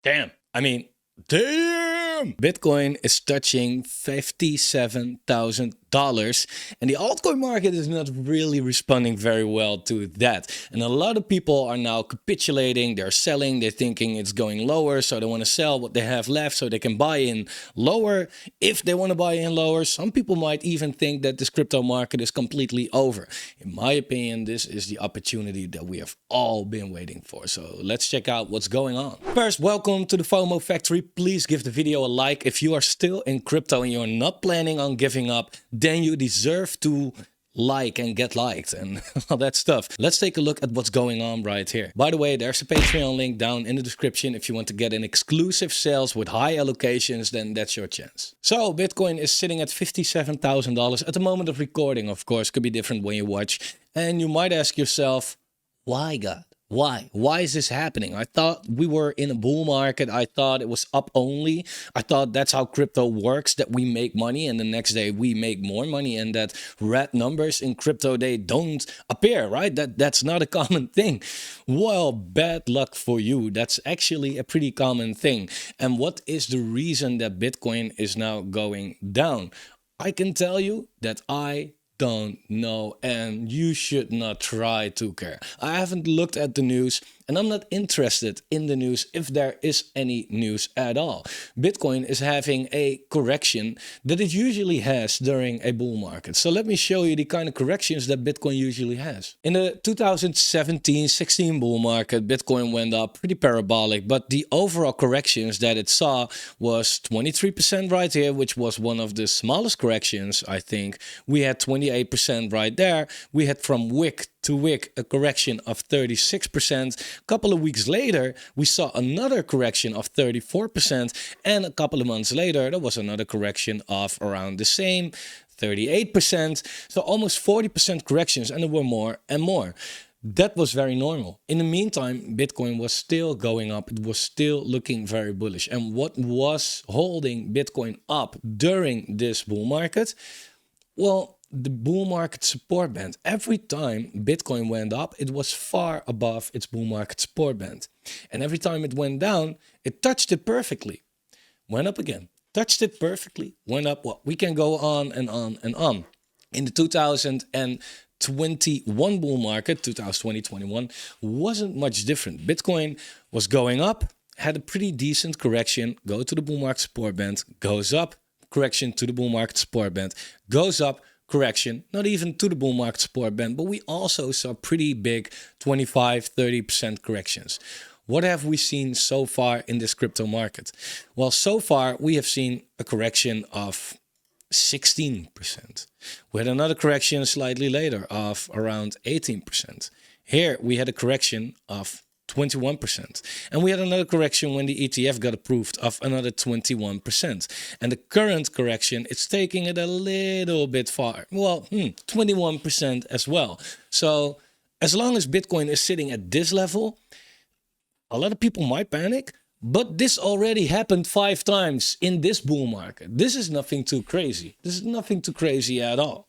Damn. I mean, damn. Bitcoin is touching $57,000, and the altcoin market is not really responding very well to that. And a lot of people are now capitulating, they're selling, they're thinking it's going lower, so they want to sell what they have left so they can buy in lower if they want to buy in lower. Some people might even think that this crypto market is completely over. In my opinion, this is the opportunity that we have all been waiting for. So let's check out what's going on. First, welcome to the Fomo Factory. Please give the video a like. If you are still in crypto and you're not planning on giving up, then you deserve to like and get liked and all that stuff. Let's take a look at what's going on right here. By the way, there's a Patreon link down in the description. If you want to get an exclusive sales with high allocations, then that's your chance. So Bitcoin is sitting at $57,000 at the moment of recording. Of course, could be different when you watch. And you might ask yourself, why, God? Why? Why is this happening? I thought we were in a bull market. I thought it was up only. I thought that's how crypto works, that we make money and the next day we make more money, and that red numbers in crypto, they don't appear, right? That's not a common thing. Well, bad luck for you. That's actually a pretty common thing. And what is the reason that Bitcoin is now going down? I can tell you that I don't know, and you should not try to care. I haven't looked at the news, and I'm not interested in the news if there is any news at all. Bitcoin is having a correction that it usually has during a bull market. So let me show you the kind of corrections that Bitcoin usually has. In the 2017-16 bull market, Bitcoin went up pretty parabolic, but the overall corrections that it saw was 23% right here, which was one of the smallest corrections, I think. We had 28% right there. We had from wick to wick a correction of 36%. A couple of weeks later, we saw another correction of 34%. And a couple of months later, there was another correction of around the same, 38%. So almost 40% corrections, and there were more and more. That was very normal. In the meantime, Bitcoin was still going up. It was still looking very bullish. And what was holding Bitcoin up during this bull market? Well, the bull market support band. Every time Bitcoin went up, it was far above its bull market support band. And every time it went down, it touched it perfectly. Went up again, touched it perfectly, went up. Well, we can go on and on and on. In the 2021 bull market, 2020-21, wasn't much different. Bitcoin was going up, had a pretty decent correction, go to the bull market support band, goes up, correction to the bull market support band, goes up, correction, not even to the bull market support band, but we also saw pretty big 25-30% corrections. What have we seen so far in this crypto market? Well, so far we have seen a correction of 16%. We had another correction slightly later of around 18%. Here we had a correction of 21%. And we had another correction when the ETF got approved of another 21%. And the current correction, it's taking it a little bit far. Well, 21% as well. So as long as Bitcoin is sitting at this level, a lot of people might panic, but this already happened 5 times in this bull market. This is nothing too crazy. This is nothing too crazy at all.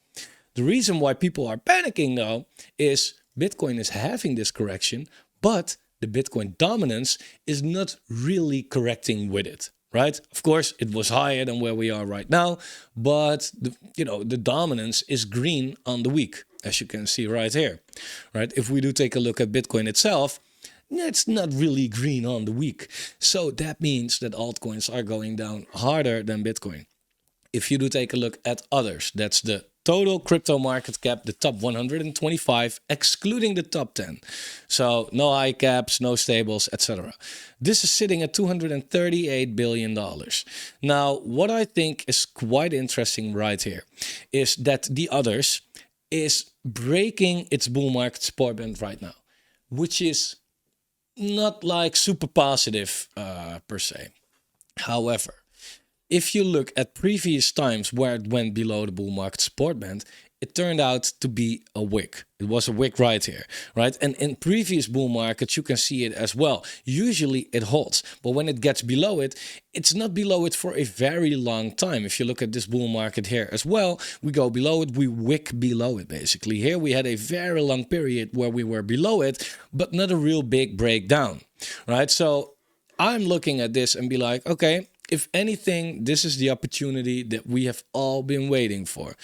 The reason why people are panicking though is Bitcoin is having this correction, but the Bitcoin dominance is not really correcting with it, right? Of course, it was higher than where we are right now, but the dominance is green on the week, as you can see right here, right? If we do take a look at Bitcoin itself, it's not really green on the week. So that means that altcoins are going down harder than Bitcoin. If you do take a look at others, that's the total crypto market cap, the top 125, excluding the top 10. So no high caps, no stables, etc. This is sitting at $238 billion. Now, what I think is quite interesting right here is that the others is breaking its bull market support band right now, which is not like super positive per se. However, if you look at previous times where it went below the bull market support band, it turned out to be a wick. It was a wick right here, right? And in previous bull markets, you can see it as well. Usually it holds, but when it gets below it, it's not below it for a very long time. If you look at this bull market here as well, we go below it, we wick below it basically. Here we had a very long period where we were below it, but not a real big breakdown, right? So I'm looking at this and be like, okay, if anything, this is the opportunity that we have all been waiting for.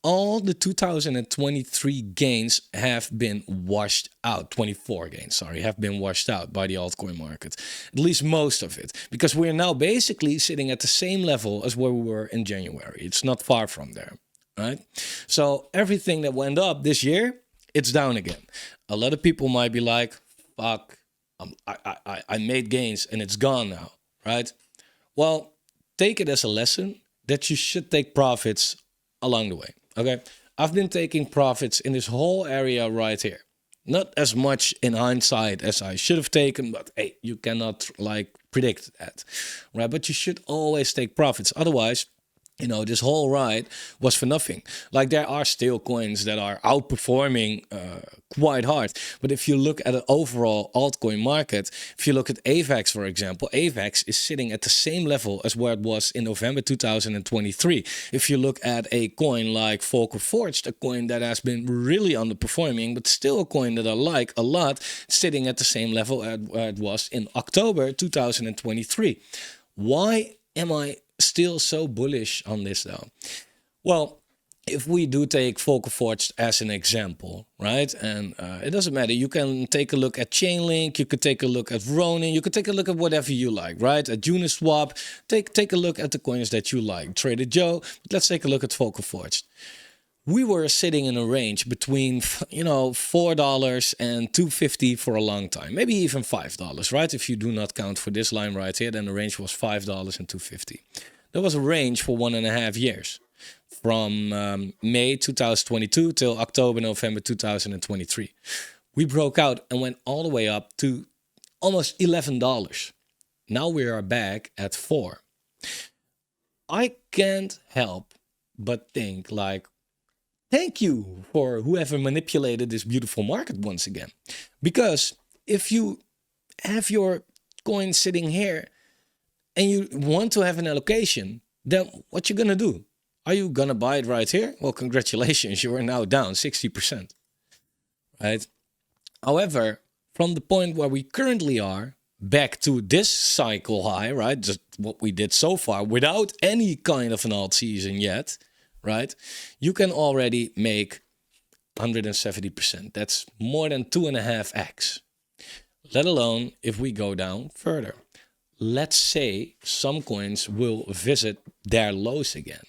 All the 2023 gains have been washed out. 24 gains, sorry, have been washed out by the altcoin market. At least most of it. Because we're now basically sitting at the same level as where we were in January. It's not far from there, right? So everything that went up this year, it's down again. A lot of people might be like, fuck, I made gains and it's gone now, right? Well, take it as a lesson that you should take profits along the way. Okay, I've been taking profits in this whole area right here. Not as much in hindsight as I should have taken, but hey, you cannot like predict that, right? But you should always take profits. Otherwise, you know, this whole ride was for nothing. Like there are still coins that are outperforming quite hard. But if you look at an overall altcoin market, if you look at AVAX, for example, AVAX is sitting at the same level as where it was in November 2023. If you look at a coin like Fomo Factory, a coin that has been really underperforming, but still a coin that I like a lot, sitting at the same level as where it was in October 2023. Why am I still so bullish on this though? Well, if we do take Fomo Factory as an example, right? And it doesn't matter. You can take a look at Chainlink. You could take a look at Ronin. You could take a look at whatever you like, right? At Uniswap. Take a look at the coins that you like. Trader Joe. But let's take a look at Fomo Factory. We were sitting in a range between, you know, $4 and $2.50 for a long time, maybe even $5, right? If you do not count for this line right here, then the range was $5 and $2.50. There was a range for 1.5 years, from May 2022 till October, November 2023. We broke out and went all the way up to almost $11. Now we are back at $4. I can't help but think like, thank you for whoever manipulated this beautiful market once again. Because if you have your coin sitting here and you want to have an allocation, then what you gonna do? Are you gonna buy it right here? Well, congratulations, you are now down 60%, right? However, from the point where we currently are, back to this cycle high, right? Just what we did so far without any kind of an alt season yet, right? You can already make 170%. That's more than 2.5x. Let alone if we go down further. Let's say some coins will visit their lows again,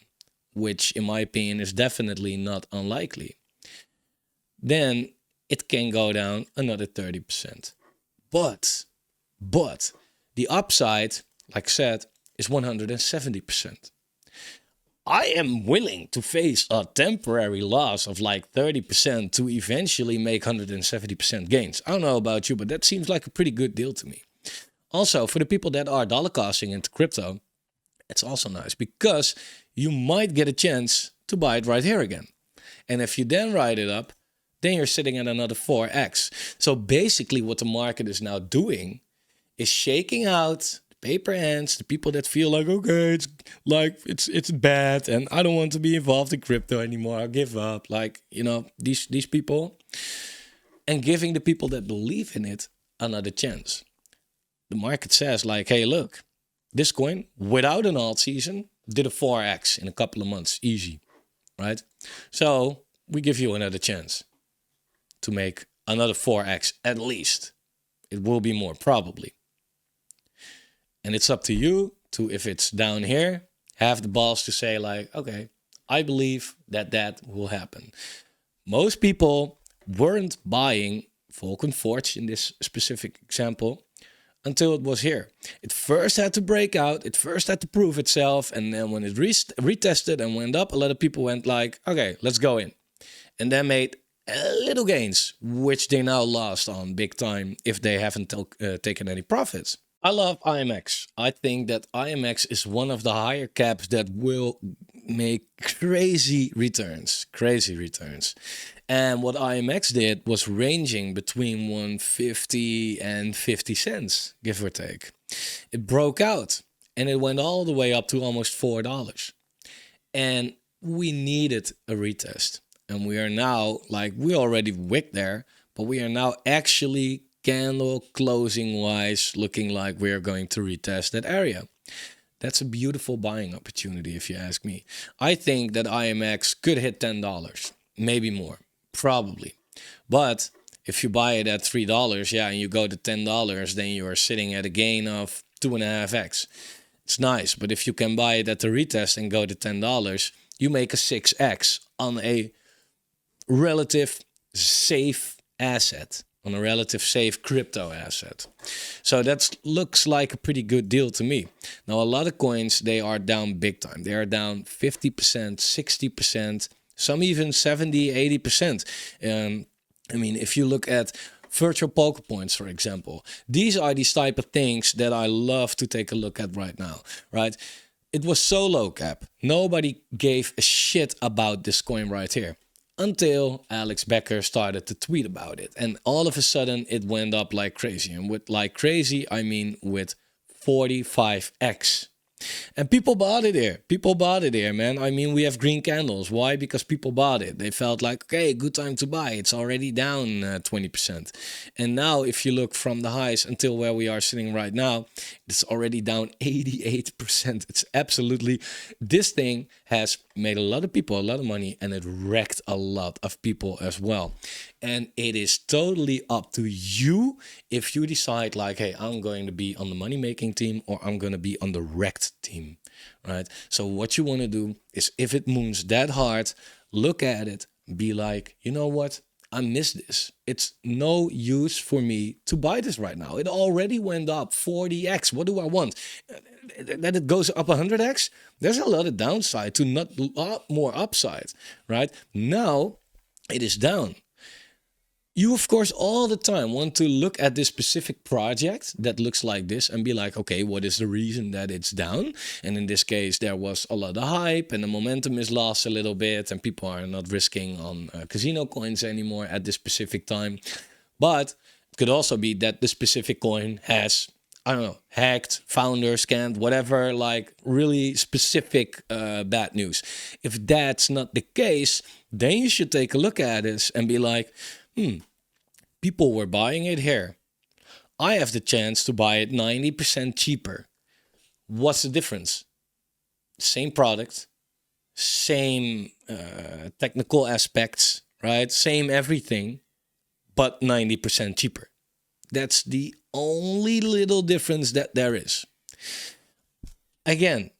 which in my opinion is definitely not unlikely. Then it can go down another 30%. But the upside, like I said, is 170%. I am willing to face a temporary loss of like 30% to eventually make 170% gains. I don't know about you, but that seems like a pretty good deal to me. Also, for the people that are dollar costing into crypto, it's also nice because you might get a chance to buy it right here again. And if you then ride it up, then you're sitting at another 4x. So basically what the market is now doing is shaking out paper hands, the people that feel like, okay, it's bad and I don't want to be involved in crypto anymore, I'll give up, like, you know, these people, and giving the people that believe in it another chance. The market says like, hey, look, this coin without an alt season did a 4x in a couple of months, easy, right? So we give you another chance to make another 4x at least. It will be more probably. And it's up to you to, if it's down here, have the balls to say like, okay, I believe that will happen. Most people weren't buying Fomo Factory in this specific example until it was here. It first had to break out. It first had to prove itself. And then when it retested and went up, a lot of people went like, okay, let's go in. And then made little gains, which they now lost on big time if they haven't taken any profits. I love IMX. I think that IMX is one of the higher caps that will make crazy returns. And what IMX did was ranging between 150 and 50 cents, give or take. It broke out and it went all the way up to almost $4. And we needed a retest. And we are now, like, we already wicked there, but we are now actually candle closing wise looking like we're going to retest that area. That's a beautiful buying opportunity if you ask me. I think that IMX could hit $10, maybe more, probably. But if you buy it at $3, yeah, and you go to $10, then you are sitting at a gain of 2.5x. It's nice, but if you can buy it at the retest and go to $10, you make a 6x on a relative safe asset, on a relative safe crypto asset. So that looks like a pretty good deal to me. Now, a lot of coins, they are down big time. They are down 50%, 60%, some even 70, 80%. I mean, if you look at virtual poker points, for example, these are these type of things that I love to take a look at right now, right? It was so low cap. Nobody gave a shit about this coin right here until Alex Becker started to tweet about it. And all of a sudden it went up like crazy. And with like crazy, I mean with 45x. And people bought it here. People bought it here, man. I mean, we have green candles. Why? Because people bought it. They felt like, okay, good time to buy. It's already down 20%. And now if you look from the highs until where we are sitting right now, it's already down 88%. It's absolutely, this thing has made a lot of people a lot of money, and it wrecked a lot of people as well. And it is totally up to you if you decide like, hey, I'm going to be on the money making team or I'm going to be on the wrecked team, right? So what you want to do is, if it moves that hard, look at it, be like, you know what? I miss this. It's no use for me to buy this right now. It already went up 40x. What do I want? That it goes up 100x? There's a lot of downside to not a lot more upside, right? Now it is down. You, of course, all the time want to look at this specific project that looks like this and be like, okay, what is the reason that it's down? And in this case, there was a lot of hype and the momentum is lost a little bit and people are not risking on casino coins anymore at this specific time. But it could also be that the specific coin has, I don't know, hacked, founder, scammed, whatever, like really specific bad news. If that's not the case, then you should take a look at this and be like, people were buying it here. I have the chance to buy it 90% cheaper. What's the difference? Same product, same technical aspects, right? Same everything, but 90% cheaper. That's the only little difference that there is. Again,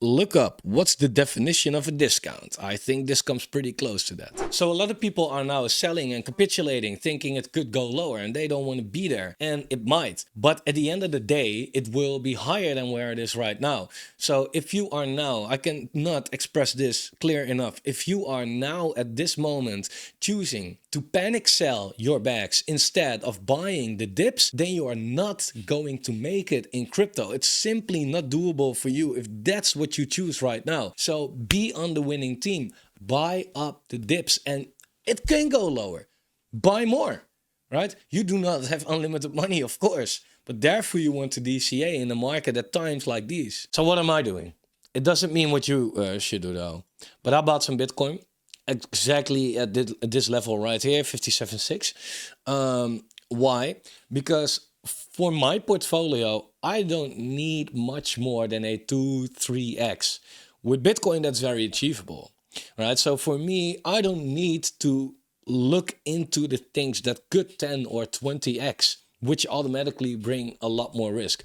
look up what's the definition of a discount. I think this comes pretty close to that. So a lot of people are now selling and capitulating, thinking it could go lower and they don't want to be there. And it might. But at the end of the day, it will be higher than where it is right now. So if you are now, I cannot express this clear enough. If you are now at this moment choosing to panic sell your bags instead of buying the dips, then you are not going to make it in crypto. It's simply not doable for you if that's what you choose right now. So be on the winning team. Buy up the dips, and it can go lower. Buy more, right? You do not have unlimited money, of course, but therefore you want to DCA in the market at times like these. So what am I doing? It doesn't mean what you should do though. But I bought some Bitcoin exactly at this level right here, 57.6. Why? Because for my portfolio, I don't need much more than a 2-3x. With Bitcoin, that's very achievable, right? So for me, I don't need to look into the things that could 10 or 20x, which automatically bring a lot more risk.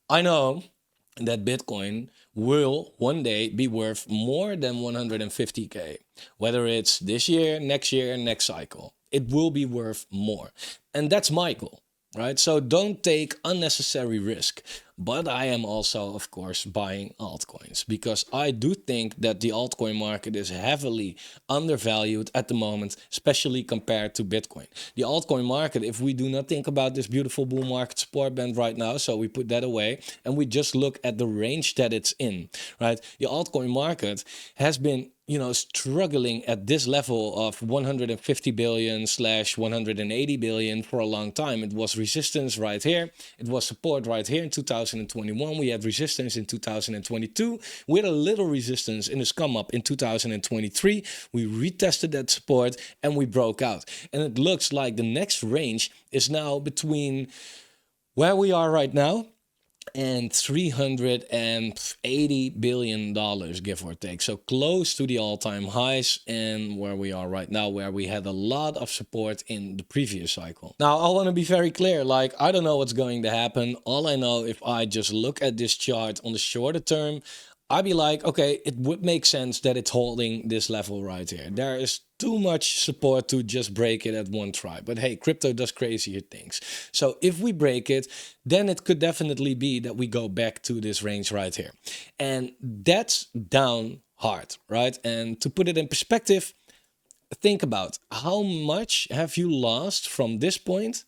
I know that Bitcoin will one day be worth more than 150K, whether it's this year, next cycle. It will be worth more. And that's my goal. Right? So don't take unnecessary risk. But I am also, of course, buying altcoins because I do think that the altcoin market is heavily undervalued at the moment, especially compared to Bitcoin. The altcoin market, if we do not think about this beautiful bull market support band right now, so we put that away and we just look at the range that it's in, right? The altcoin market has been struggling at this level of 150 billion slash 180 billion for a long time. It was resistance right here. It was support right here in 2021. We had resistance in 2022. We had a little resistance in this come up in 2023. We retested that support and we broke out. And it looks like the next range is now between where we are right now and $380 billion, give or take. So close to the all-time highs and where we are right now, where we had a lot of support in the previous cycle. Now, I want to be very clear, like, I don't know what's going to happen. All I know, if I just look at this chart on the shorter term, I'd be like, okay, it would make sense that it's holding this level right here. There is too much support to just break it at one try. But hey, crypto does crazier things. So if we break it, then it could definitely be that we go back to this range right here. And that's down hard, right? And to put it in perspective, think about how much have you lost from this point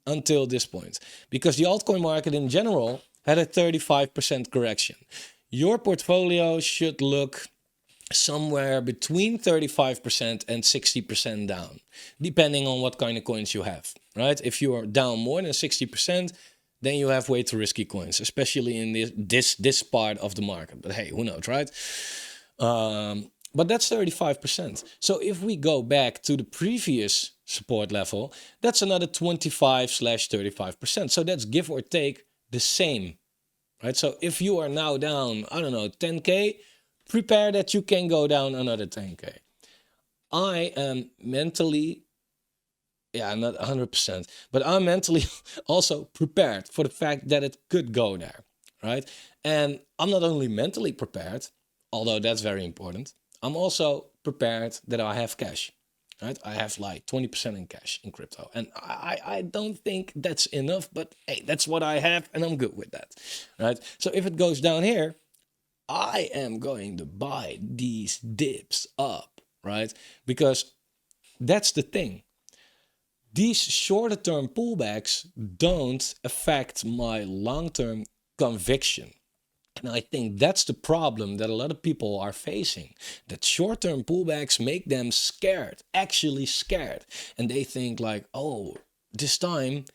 until this point? Because the altcoin market in general had a 35% correction. Your portfolio should look somewhere between 35% and 60% down, depending on what kind of coins you have, right? If you are down more than 60%, then you have way too risky coins, especially in this part of the market. But hey, who knows, right? But that's 35%. So if we go back to the previous support level, that's another 25/35%. So that's give or take the same. Right, so if you are now down, I don't know, 10K, prepare that you can go down another 10K. I am mentally, not 100%, but I'm mentally also prepared for the fact that it could go there, right? And I'm not only mentally prepared, although that's very important, I'm also prepared that I have cash. Right? I have like 20% in cash in crypto. And I don't think that's enough, but hey, that's what I have and I'm good with that. Right? So if it goes down here, I am going to buy these dips up, right? Because that's the thing. These shorter term pullbacks don't affect my long-term conviction. And I think that's the problem that a lot of people are facing. That short-term pullbacks make them scared, actually scared. And they think like, oh, this time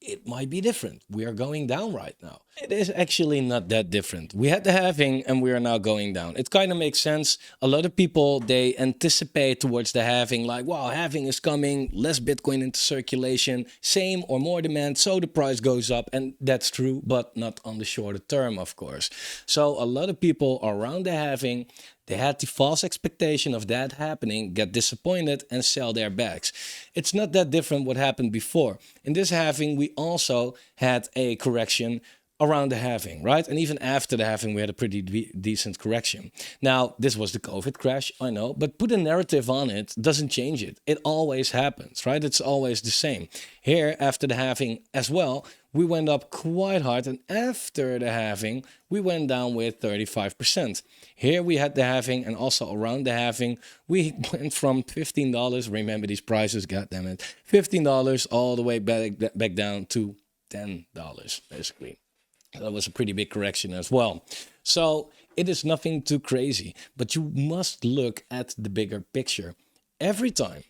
it might be different. We are going down right now. It is actually not that different. We had the halving and we are now going down. It kind of makes sense. A lot of people, they anticipate towards the halving like, wow, halving is coming, less Bitcoin into circulation, same or more demand, so the price goes up. And that's true, but not on the shorter term, of course. So a lot of people around the halving, they had the false expectation of that happening, get disappointed and sell their bags. It's not that different what happened before. In this halving, we also had a correction around the halving, right? And even after the halving, we had a pretty decent correction. Now, this was the COVID crash, I know, but put a narrative on it doesn't change it. It always happens, right? It's always the same. Here, after the halving as well, we went up quite hard, and after the halving, we went down with 35%. Here we had the halving, and also around the halving, we went from $15, remember these prices, goddammit, $15 all the way back down to $10, basically. That was a pretty big correction as well. So it is nothing too crazy, but you must look at the bigger picture. Every time,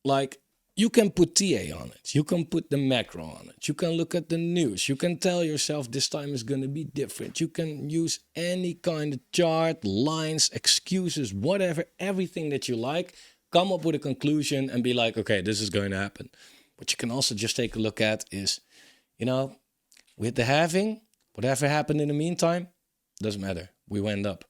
like, you can put TA on it. You can put the macro on it. You can look at the news. You can tell yourself this time is going to be different. You can use any kind of chart, lines, excuses, whatever, everything that you like. Come up with a conclusion and be like, okay, this is going to happen. What you can also just take a look at is, with the halving, whatever happened in the meantime, doesn't matter. We went up.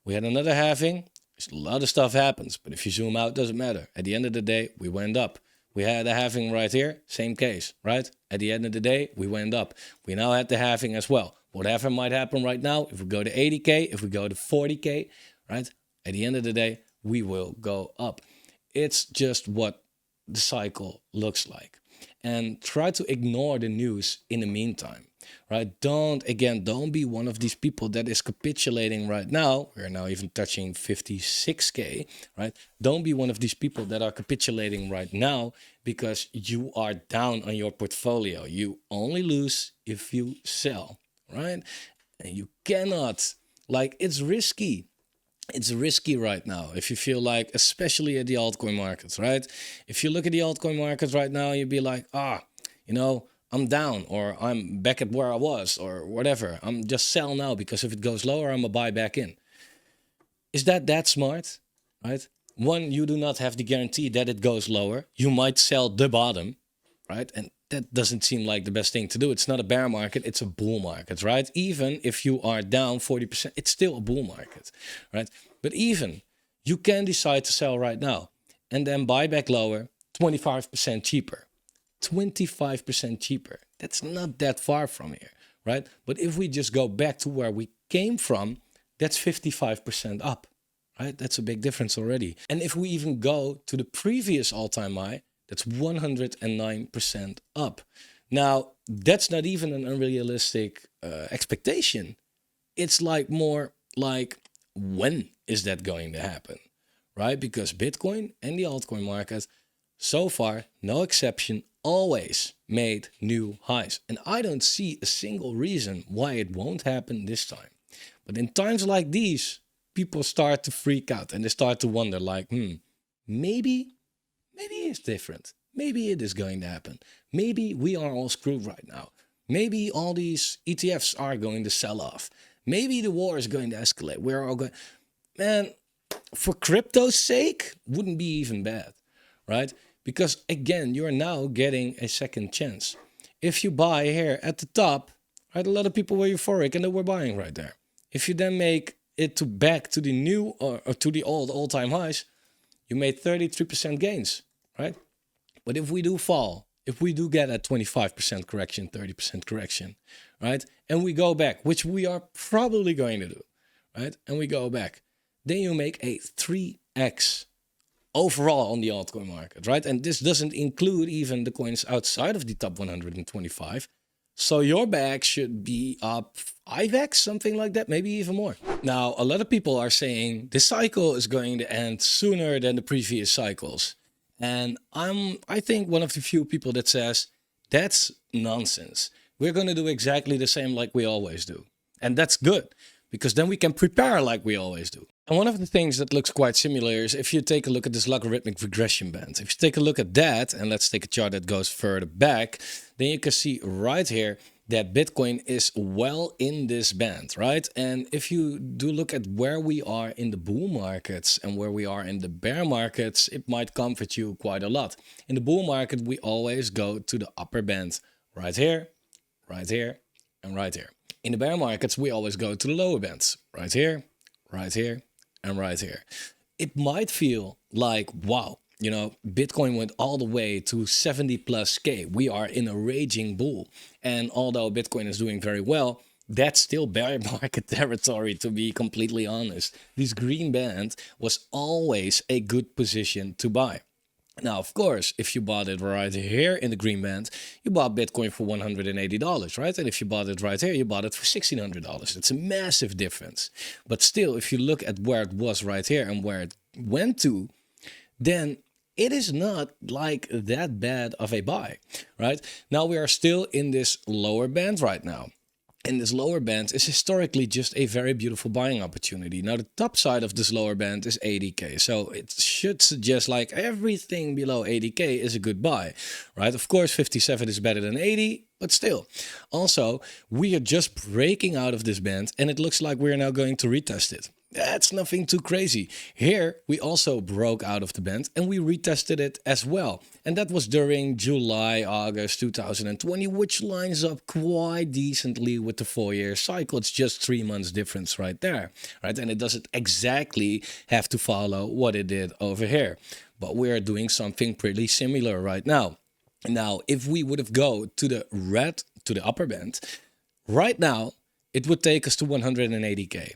We had another halving. A lot of stuff happens, but if you zoom out, doesn't matter. At the end of the day, we went up. We had a halving right here, same case, right? At the end of the day, we went up. We now had the halving as well. Whatever might happen right now, if we go to 80K, if we go to 40K, right? At the end of the day, we will go up. It's just what the cycle looks like. And try to ignore the news in the meantime. Right? Don't be one of these people that is capitulating right now. We're now even touching 56K, right? Don't be one of these people that are capitulating right now because you are down on your portfolio. You only lose if you sell, right? And you cannot, it's risky. it's risky right now. If you feel like, especially at the altcoin markets, right? If you look at the altcoin markets right now, you'd be like, you know, I'm down, or I'm back at where I was, or whatever. I'm just sell now, because if it goes lower, I'm gonna buy back in. Is that smart, right? One, you do not have the guarantee that it goes lower. You might sell the bottom, right? And that doesn't seem like the best thing to do. It's not a bear market, it's a bull market, right? Even if you are down 40%, it's still a bull market, right? But even you can decide to sell right now and then buy back lower, 25% cheaper. 25% cheaper. That's not that far from here, right? But if we just go back to where we came from, that's 55% up, right? That's a big difference already. And if we even go to the previous all-time high, that's 109% up. Now, that's not even an unrealistic expectation. It's like more like, when is that going to happen, right? Because Bitcoin and the altcoin market, so far, no exception, always made new highs. And I don't see a single reason why it won't happen this time. But in times like these, people start to freak out and they start to wonder like, maybe it's different. Maybe it is going to happen. Maybe we are all screwed right now. Maybe all these ETFs are going to sell off. Maybe the war is going to escalate. We're all going, man, for crypto's sake, wouldn't be even bad, right? Because again, you're now getting a second chance. If you buy here at the top, right, a lot of people were euphoric and they were buying right there. If you then make it to back to the new or to the old all-time highs, you made 33% gains, right? But if we do fall, if we do get a 25% correction, 30% correction, right? And we go back, which we are probably going to do, right? And we go back, then you make a 3x overall on the altcoin market, right? And this doesn't include even the coins outside of the top 125. So your bag should be up 5x, something like that, maybe even more. Now, a lot of people are saying this cycle is going to end sooner than the previous cycles. And I think one of the few people that says that's nonsense. We're going to do exactly the same like we always do. And that's good, because then we can prepare like we always do. And one of the things that looks quite similar is if you take a look at this logarithmic regression band. If you take a look at that, and let's take a chart that goes further back, then you can see right here that Bitcoin is well in this band, right? And if you do look at where we are in the bull markets and where we are in the bear markets, it might comfort you quite a lot. In the bull market, we always go to the upper band, right here, right here, and right here. In the bear markets, we always go to the lower bands, right here, right here, and right here. It might feel like, wow, you know, Bitcoin went all the way to 70 plus K. We are in a raging bull. And although Bitcoin is doing very well, that's still bear market territory, to be completely honest. This green band was always a good position to buy. Now, of course, if you bought it right here in the green band, you bought Bitcoin for $180, right? And if you bought it right here, you bought it for $1,600. It's a massive difference. But still, if you look at where it was right here and where it went to, then it is not like that bad of a buy, right? Now we are still in this lower band right now. And this lower band is historically just a very beautiful buying opportunity. Now the top side of this lower band is 80K. So it should suggest like everything below 80K is a good buy, right? Of course, 57 is better than 80, but still. Also, we are just breaking out of this band and it looks like we're now going to retest it. That's nothing too crazy. Here, we also broke out of the band and we retested it as well. And that was during July, August 2020, which lines up quite decently with the 4-year cycle. It's just 3 months difference right there, right? And it doesn't exactly have to follow what it did over here. But we are doing something pretty similar right now. Now, if we would have go to the upper band, right now, it would take us to 180K.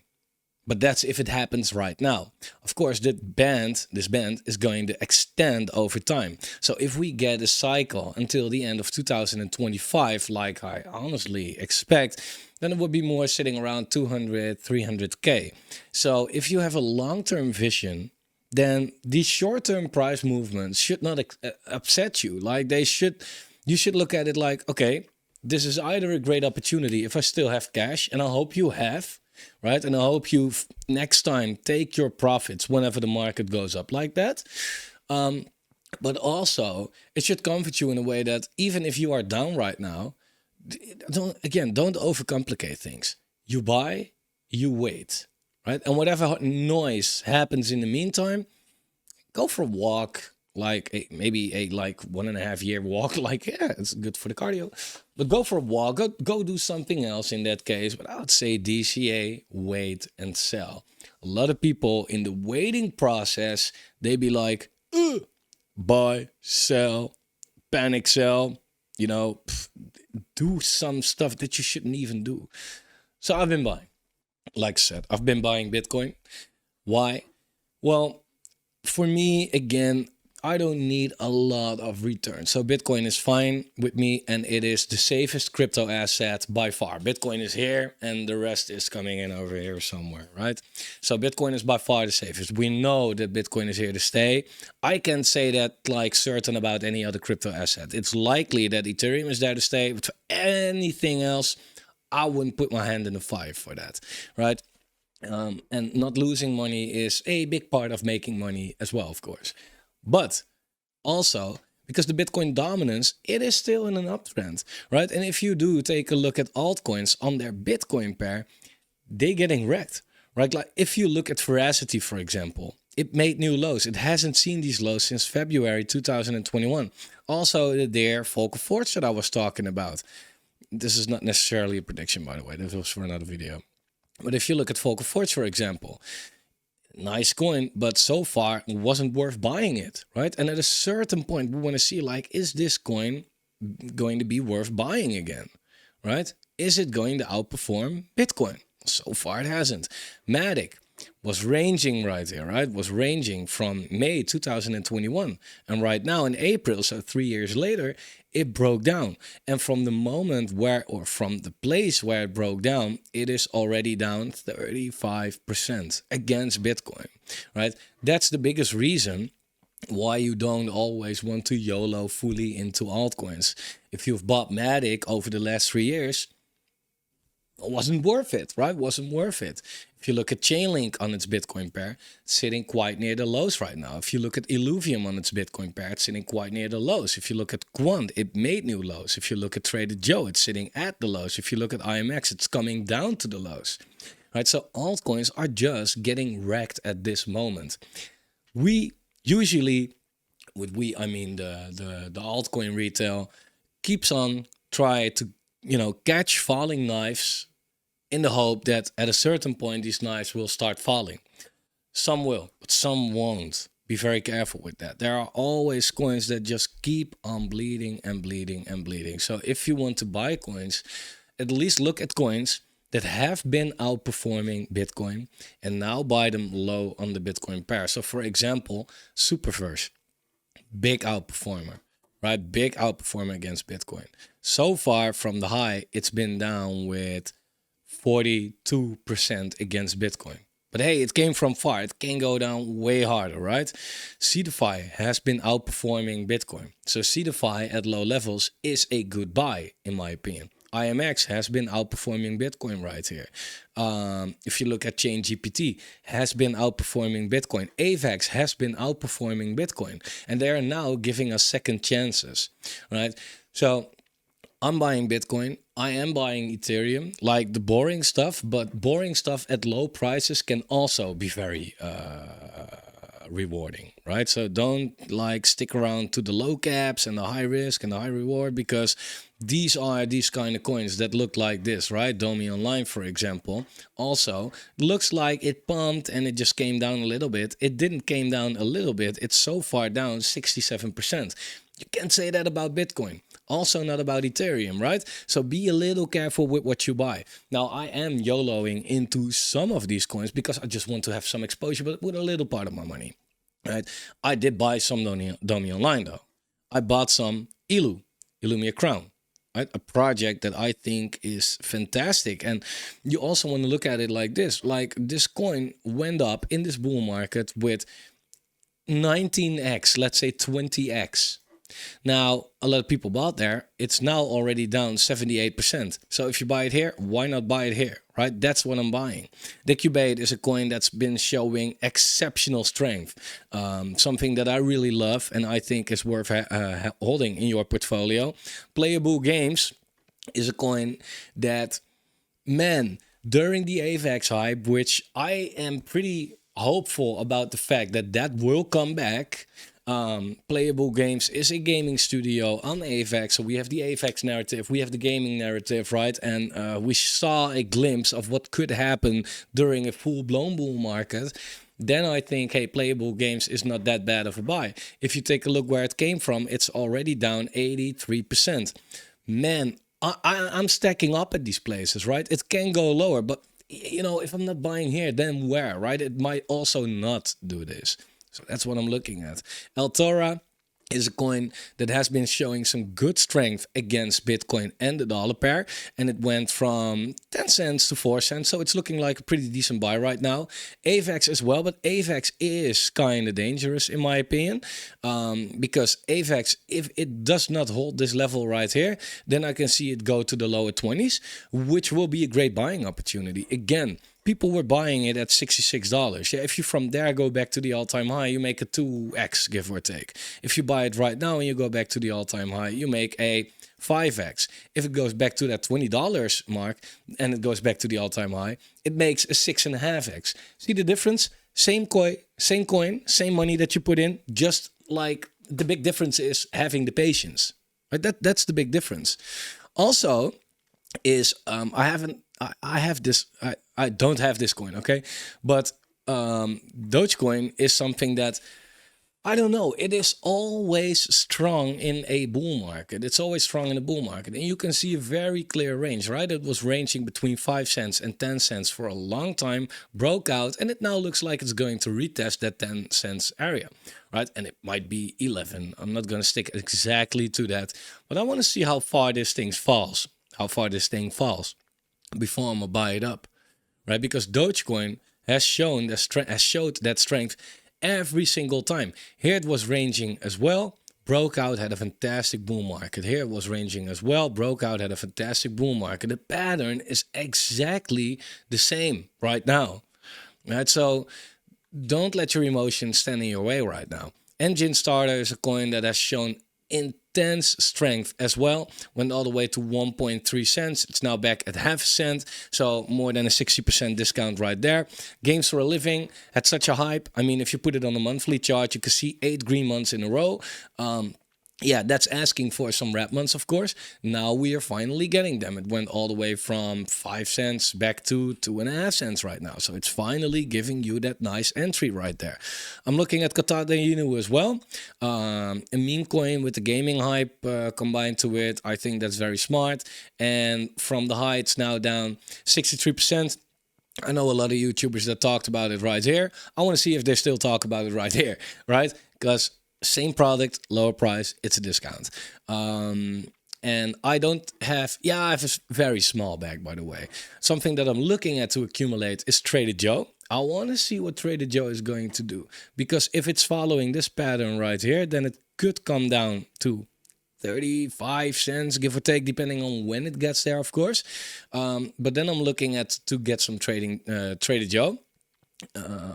But that's if it happens right now. Of course, this band is going to extend over time. So if we get a cycle until the end of 2025, like I honestly expect, then it would be more sitting around 200, 300K. So if you have a long-term vision, then these short-term price movements should not upset you. Like you should look at it like, okay, this is either a great opportunity if I still have cash, and I hope you have, right? And I hope you next time take your profits whenever the market goes up like that. But also, it should comfort you in a way that even if you are down right now, don't overcomplicate things. You buy, you wait, right? And whatever noise happens in the meantime, go for a walk, like maybe a like 1.5 year walk. Like, yeah, it's good for the cardio. But go for a walk. Go do something else in that case. But I would say DCA, wait and sell. A lot of people in the waiting process, they be like, buy, sell, panic sell, do some stuff that you shouldn't even do. So I've been buying. Like I said, I've been buying Bitcoin. Why? Well, for me, again, I don't need a lot of return. So Bitcoin is fine with me, and it is the safest crypto asset by far. Bitcoin is here and the rest is coming in over here somewhere, right? So Bitcoin is by far the safest. We know that Bitcoin is here to stay. I can't say that like certain about any other crypto asset. It's likely that Ethereum is there to stay, but for anything else, I wouldn't put my hand in the fire for that, right? And not losing money is a big part of making money as well, of course. But also, because the Bitcoin dominance, it is still in an uptrend, right? And if you do take a look at altcoins on their Bitcoin pair, they're getting wrecked, right? Like if you look at Veracity, for example, it made new lows. It hasn't seen these lows since February 2021. Also, there, Fomo Factory that I was talking about. This is not necessarily a prediction, by the way. This was for another video. But if you look at Fomo Factory, for example, nice coin, but so far it wasn't worth buying it, right? And at a certain point, we want to see, like, is this coin going to be worth buying again, right? Is it going to outperform Bitcoin? So far it hasn't. Matic was ranging right here, right? Was ranging from May 2021. And right now in April, so 3 years later, it broke down. And from the moment where, or from the place where it broke down, it is already down 35% against Bitcoin, right? That's the biggest reason why you don't always want to YOLO fully into altcoins. If you've bought Matic over the last 3 years, it wasn't worth it, right? Wasn't worth it. If you look at Chainlink on its Bitcoin pair, it's sitting quite near the lows right now. If you look at Illuvium on its Bitcoin pair, it's sitting quite near the lows. If you look at Quant, it made new lows. If you look at Traded Joe, it's sitting at the lows. If you look at IMX, it's coming down to the lows, right? So altcoins are just getting wrecked at this moment. We usually, with we, I mean the altcoin retail, keeps on trying to, catch falling knives in the hope that at a certain point these knives will start falling. Some will, but some won't. Be very careful with that. There are always coins that just keep on bleeding and bleeding and bleeding. So if you want to buy coins, at least look at coins that have been outperforming Bitcoin and now buy them low on the Bitcoin pair. So for example, Superverse, big outperformer, right? Big outperformer against Bitcoin. So far from the high, it's been down with 42% against Bitcoin. But hey, it came from far. It can go down way harder, right? Cetify has been outperforming Bitcoin. So Cetify at low levels is a good buy, in my opinion. IMX has been outperforming Bitcoin right here. If you look at ChainGPT, has been outperforming Bitcoin. AVAX has been outperforming Bitcoin. And they are now giving us second chances, right? So I'm buying Bitcoin. I am buying Ethereum, like the boring stuff, but boring stuff at low prices can also be very rewarding, right? So don't like stick around to the low caps and the high risk and the high reward, because these are these kind of coins that look like this, right? Domi Online, for example, also looks like it pumped and it just came down a little bit. It didn't came down a little bit. It's so far down 67%. You can't say that about Bitcoin. Also not about Ethereum, right? So be a little careful with what you buy. Now, I am YOLOing into some of these coins because I just want to have some exposure, but with a little part of my money, right? I did buy some Domi Online, though. I bought some Illumia Crown, right? A project that I think is fantastic. And you also want to look at it like this. Like, this coin went up in this bull market with 19x, let's say 20x. Now, a lot of people bought there. It's now already down 78%. So if you buy it here, why not buy it here, right? That's what I'm buying. The Bybit is a coin that's been showing exceptional strength. Something that I really love and I think is worth holding in your portfolio. Playable Games is a coin that, man, during the AVAX hype, which I am pretty hopeful about the fact that that will come back. Playable Games is a gaming studio on AVAX, so we have the AVAX narrative, we have the gaming narrative, right? And we saw a glimpse of what could happen during a full-blown bull market. Then I think, hey, Playable Games is not that bad of a buy. If you take a look where it came from, it's already down 83%. Man, I'm stacking up at these places, right? It can go lower, but you know, if I'm not buying here, then where, right? It might also not do this. So that's what I'm looking at. Altora is a coin that has been showing some good strength against Bitcoin and the dollar pair. And it went from 10 cents to 4 cents. So it's looking like a pretty decent buy right now. AVAX as well, but AVAX is kind of dangerous in my opinion. Because AVAX, if it does not hold this level right here, then I can see it go to the lower 20s, which will be a great buying opportunity. Again, people were buying it at $66. Yeah, if you from there go back to the all-time high, you make a 2x, give or take. If you buy it right now and you go back to the all-time high, you make a 5x. If it goes back to that $20 mark and it goes back to the all-time high, it makes a 6.5x. See the difference? Same coin, same money that you put in, just like the big difference is having the patience. Right? That's the big difference. Also, is I don't have this coin, okay? But Dogecoin is something that, I don't know, it is always strong in a bull market. It's always strong in a bull market. And you can see a very clear range, right? It was ranging between 5 cents and 10 cents for a long time, broke out, and it now looks like it's going to retest that 10 cents area, right? And it might be 11. I'm not going to stick exactly to that, but I want to see how far this thing falls, before I'm gonna buy it up, right? Because Dogecoin has showed that strength every single time. Here it was ranging as well, broke out, had a fantastic bull market. Here it was ranging as well, broke out, had a fantastic bull market. The pattern is exactly the same right now, right? So don't let your emotions stand in your way right now. Engine Starter is a coin that has shown intense strength as well, went all the way to 1.3 cents. It's now back at half a cent, so more than a 60% discount right there. Games for a Living had such a hype. I mean, if you put it on a monthly chart, you can see 8 green months in a row. Yeah, that's asking for some red months, of course. Now we are finally getting them. It went all the way from 5 cents back to 2.5 cents right now. So it's finally giving you that nice entry right there. I'm looking at Katata Inu as well. A meme coin with the gaming hype combined to it. I think that's very smart. And from the high, it's now down 63%. I know a lot of YouTubers that talked about it right here. I want to see if they still talk about it right here, right? Because same product, lower price, it's a discount. And I don't have, I have a very small bag, by the way. Something that I'm looking at to accumulate is Trader Joe. I want to see what Trader Joe is going to do. Because if it's following this pattern right here, then it could come down to 35 cents, give or take, depending on when it gets there, of course. But then I'm looking at to get some Trader Joe.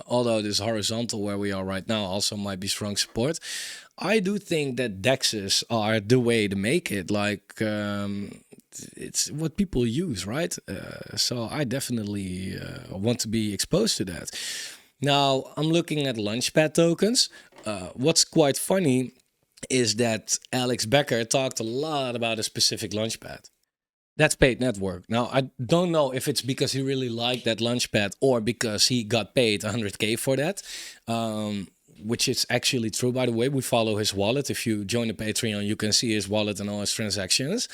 Although this horizontal where we are right now also might be strong support. I do think that DEXs are the way to make it. Like, it's what people use, right? So I definitely want to be exposed to that. Now, I'm looking at Launchpad tokens. What's quite funny is that Alex Becker talked a lot about a specific Launchpad. That's paid network. Now, I don't know if it's because he really liked that Launchpad or because he got paid 100K for that, which is actually true, by the way. We follow his wallet. If you join the Patreon, you can see his wallet and all his transactions.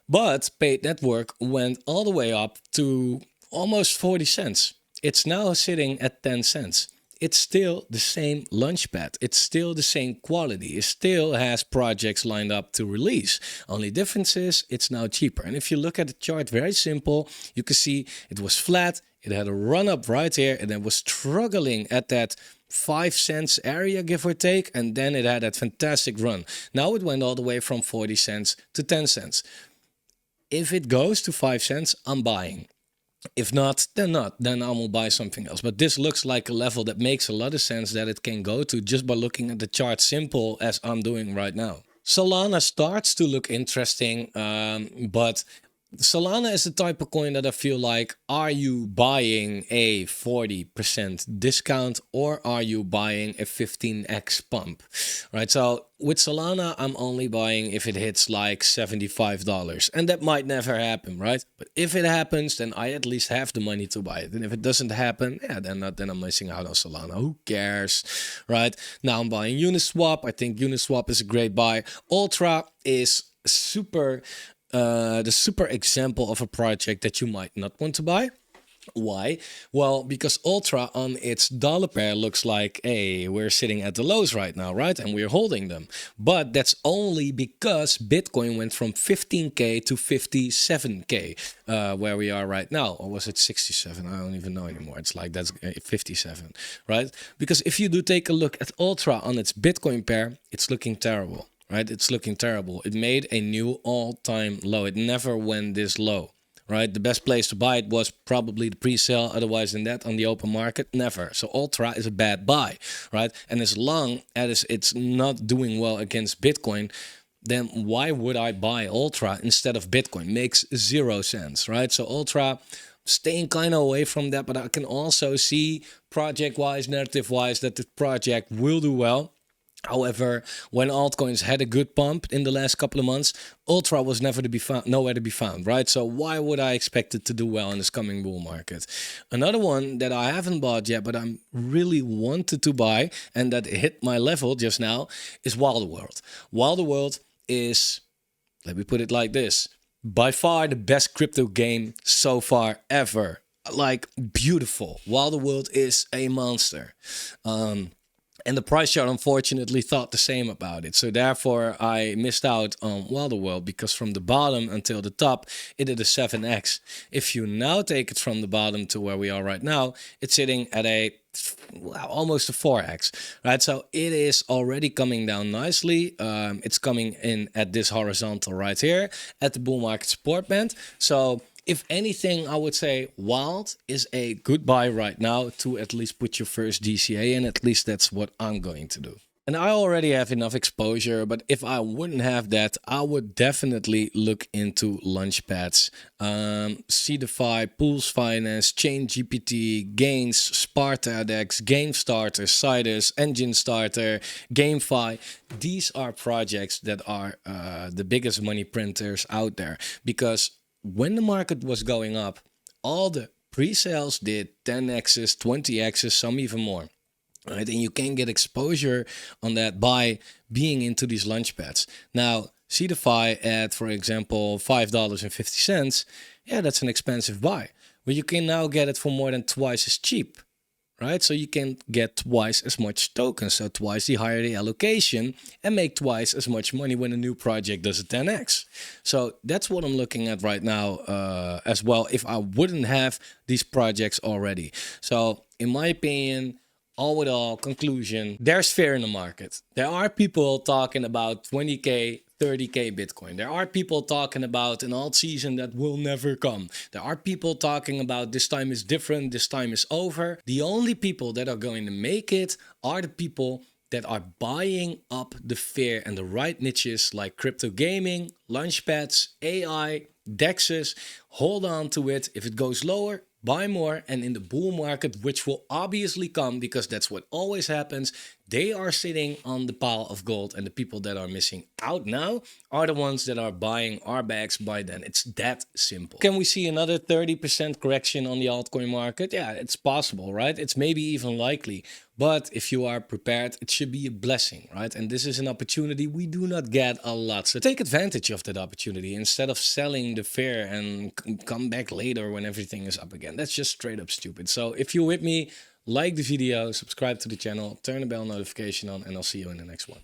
But paid network went all the way up to almost 40 cents. It's now sitting at 10 cents. It's still the same Launchpad. It's still the same quality. It still has projects lined up to release. Only difference is it's now cheaper. And if you look at the chart, very simple, you can see it was flat. It had a run up right here and then was struggling at that 5 cents area, give or take, and then it had that fantastic run. Now it went all the way from 40 cents to 10 cents. If it goes to 5 cents, I'm buying. If not, then not. Then I will buy something else. But this looks like a level that makes a lot of sense that it can go to just by looking at the chart, simple as I'm doing right now. Solana starts to look interesting, but Solana is the type of coin that I feel like, are you buying a 40% discount or are you buying a 15x pump, right? So with Solana, I'm only buying if it hits like $75, and that might never happen, right? But if it happens, then I at least have the money to buy it. And if it doesn't happen, yeah, then I'm missing out on Solana. Who cares, right? Now I'm buying Uniswap. I think Uniswap is a great buy. Ultra is the super example of a project that you might not want to buy. Why? Well, because Ultra on its dollar pair looks like, hey, we're sitting at the lows right now, right? And we're holding them. But that's only because Bitcoin went from 15K to 57K, where we are right now. Or was it 67? I don't even know anymore. It's like that's 57, right? Because if you do take a look at Ultra on its Bitcoin pair, it's looking terrible. Right, it's looking terrible. It made a new all-time low. It never went this low, right? The best place to buy it was probably the pre-sale. Otherwise than that, on the open market, never. So Ultra is a bad buy, right? And as long as it's not doing well against Bitcoin, then why would I buy Ultra instead of Bitcoin? Makes zero sense, right? So Ultra, staying kind of away from that, but I can also see project-wise, narrative-wise, that the project will do well. However, when altcoins had a good pump in the last couple of months, Ultra was nowhere to be found, right? So why would I expect it to do well in this coming bull market? Another one that I haven't bought yet, but I'm really wanted to buy, and that hit my level just now, is Wilderworld. Wilderworld is, let me put it like this, by far the best crypto game so far ever. Like, beautiful. Wilderworld is a monster. And the price chart, unfortunately, thought the same about it. So therefore, I missed out on Wilderworld, because from the bottom until the top, it did a 7x. If you now take it from the bottom to where we are right now, it's sitting at almost a 4x, right? So it is already coming down nicely. It's coming in at this horizontal right here at the bull market support band. So if anything, I would say Wild is a good buy right now to at least put your first DCA in. At least that's what I'm going to do. And I already have enough exposure, but if I wouldn't have that, I would definitely look into Launchpads, CDeFi, Pools Finance, Chain GPT, Gains, SpartaDex, Game Starter, Citus, Engine Starter, GameFi. These are projects that are the biggest money printers out there, because when the market was going up, all the pre-sales did 10x's, 20x's, some even more. Right? And you can get exposure on that by being into these Launchpads. Now, CDeFi at, for example, $5.50, yeah, that's an expensive buy. But you can now get it for more than twice as cheap. Right? So you can get twice as much tokens, so twice the higher the allocation, and make twice as much money when a new project does a 10x. So that's what I'm looking at right now as well, if I wouldn't have these projects already. So in my opinion, all with all, conclusion, there's fear in the market. There are people talking about 20K, 30K Bitcoin. There are people talking about an alt season that will never come. There are people talking about this time is different, this time is over. The only people that are going to make it are the people that are buying up the fear and the right niches like crypto gaming, Launchpads, AI, DEXs. Hold on to it. If it goes lower, buy more, and in the bull market, which will obviously come because that's what always happens, they are sitting on the pile of gold, and the people that are missing out now are the ones that are buying our bags by then. It's that simple. Can we see another 30% correction on the altcoin market? Yeah, it's possible, right? It's maybe even likely. But if you are prepared, it should be a blessing, right? And this is an opportunity we do not get a lot. So take advantage of that opportunity instead of selling the fear and come back later when everything is up again. That's just straight up stupid. So if you're with me, like the video, subscribe to the channel, turn the bell notification on, and I'll see you in the next one.